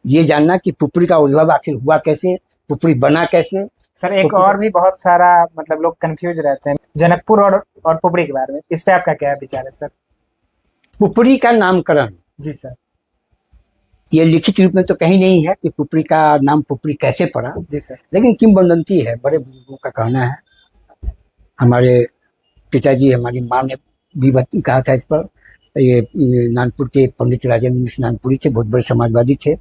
ये जानना कि पुपरी का उद्भव आखिर हुआ कैसे, पुपरी बना कैसे। सर एक और भी बहुत सारा मतलब लोग कंफ्यूज रहते हैं जनकपुर और पुपरी के बारे में, इस पे आपका क्या विचार है सर? पुपरी का नामकरण जी सर। ये लिखित रूप में तो कहीं नहीं है कि पुपरी का नाम पुपरी कैसे पड़ा। जी सर। लेकिन किंवदंती है, बड़े बुजुर्गों का कहना है। हमारे पिताजी, हमारी माँ ने भी कहा था इस पर। ये नानपुर के पंडित राजेंद्र मिश्र नानपुरी थे, बहुत बड़े समाजवादी थे।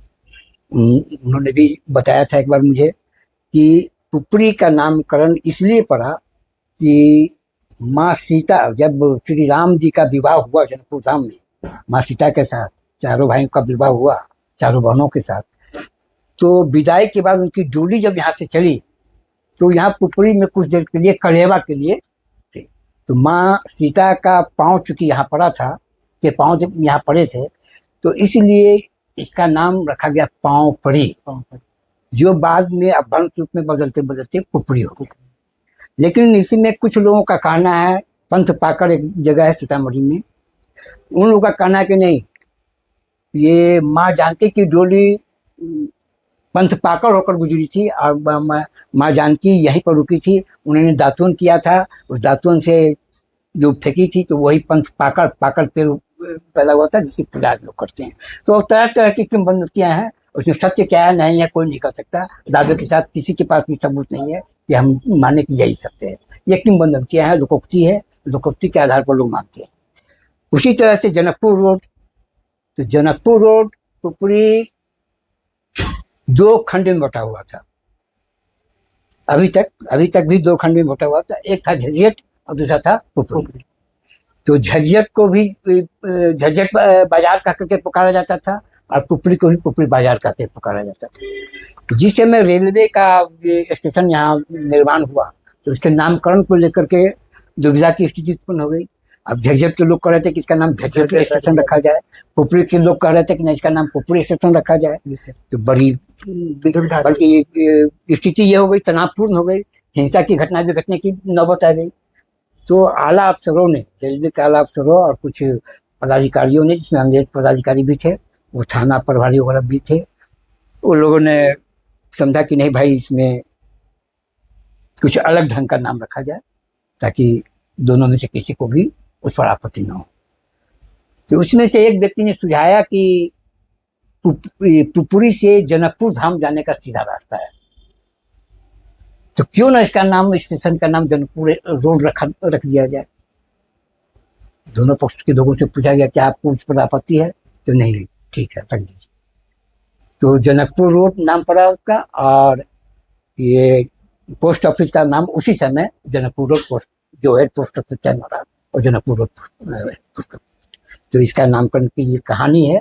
उन्होंने भी बताया था एक बार मुझे कि पुपरी का नामकरण इसलिए पड़ा कि माँ सीता, जब श्री राम जी का विवाह हुआ जनकपुर धाम में माँ सीता के साथ, चारों भाइयों का विवाह हुआ चारों बहनों के साथ, तो विदाई के बाद उनकी डोली जब यहाँ से चली तो यहाँ पुपरी में कुछ देर के लिए कलेवा के लिए थे। तो माँ सीता का पाँव चूंकि यहाँ पड़ा था, के पाँव जब यहाँ पड़े थे, तो इसलिए इसका नाम रखा गया पाँव पड़ी, जो बाद में अभ्यंग रूप में बदलते बदलते पुपरी हो गया। लेकिन इसी में कुछ लोगों का कहना है, पंथ पाकर एक जगह है सीतामढ़ी में, उन लोगों का कहना है कि नहीं, ये माँ जानकी की डोली पंथ पाकर होकर गुजरी थी और माँ जानकी यहीं पर रुकी थी। उन्होंने दातून किया था, उस दातून से जो फेंकी थी तो वही पंथ पाकर पाकर पेड़ पैदा हुआ था, जिसकी पूजा लोग करते हैं। तो तरह तरह की किंवदंतियां हैं, उसमें सत्य क्या है नहीं है कोई नहीं कर सकता। दावे के साथ किसी के पास भी सबूत नहीं है कि हम माने कि यही सत्य है। ये किंवदंतियां हैं, लोकोक्ति है, लोकोक्ति के आधार पर लोग मानते हैं। उसी तरह से जनकपुर रोड, तो जनकपुर रोड पुपरी 2 खंड में बटा हुआ था। अभी तक भी 2 खंड में बटा हुआ था। एक था झज्जट और दूसरा था पुपरी। तो झज्जट को भी झज्जट बाजार का करके पुकारा जाता था और पुपरी को भी पुपरी बाजार का करके पुकारा जाता था। जिस समय रेलवे का स्टेशन यहाँ निर्माण हुआ तो उसके नामकरण को लेकर के दुविधा की स्थिति उत्पन्न हो गई। अब झज्जट के लोग कह रहे थे कि इसका नाम झज्जट स्टेशन रखा जाए, पुपरी के लोग कह रहे थे कि नहीं इसका नाम पुपरी स्टेशन रखा जाए। तो बड़ी बल्कि स्थिति ये हो गई, तनावपूर्ण हो गई, हिंसा की घटना भी घटने की नौबत आ गई। तो आला अफसरों ने, रेलवे के आला अफसरों और कुछ पदाधिकारियों ने, जिसमें अंग्रेज पदाधिकारी भी थे, वो थाना प्रभारी वगैरह भी थे, उन लोगों ने समझा कि नहीं भाई इसमें कुछ अलग ढंग का नाम रखा जाए ताकि दोनों में से किसी को भी उस पर आपत्ति न हो। तो उसमें से एक व्यक्ति ने सुझाया कि पुपरी से जनकपुर धाम जाने का सीधा रास्ता है, तो क्यों ना इसका नाम, स्टेशन का नाम जनकपुर रोड रख दिया जाए। दोनों पक्ष के लोगों से पूछा गया क्या आपको उस पर आपत्ति है, तो नहीं ठीक है रख दीजिए। तो जनकपुर रोड नाम पड़ा उसका, और ये पोस्ट ऑफिस का नाम उसी समय जनकपुर रोड पोस्ट जो है पोस्ट ऑफिस का नाम और जनकपुर रोड पोस्ट ऑफिस। तो इसका नामकरण की ये कहानी है।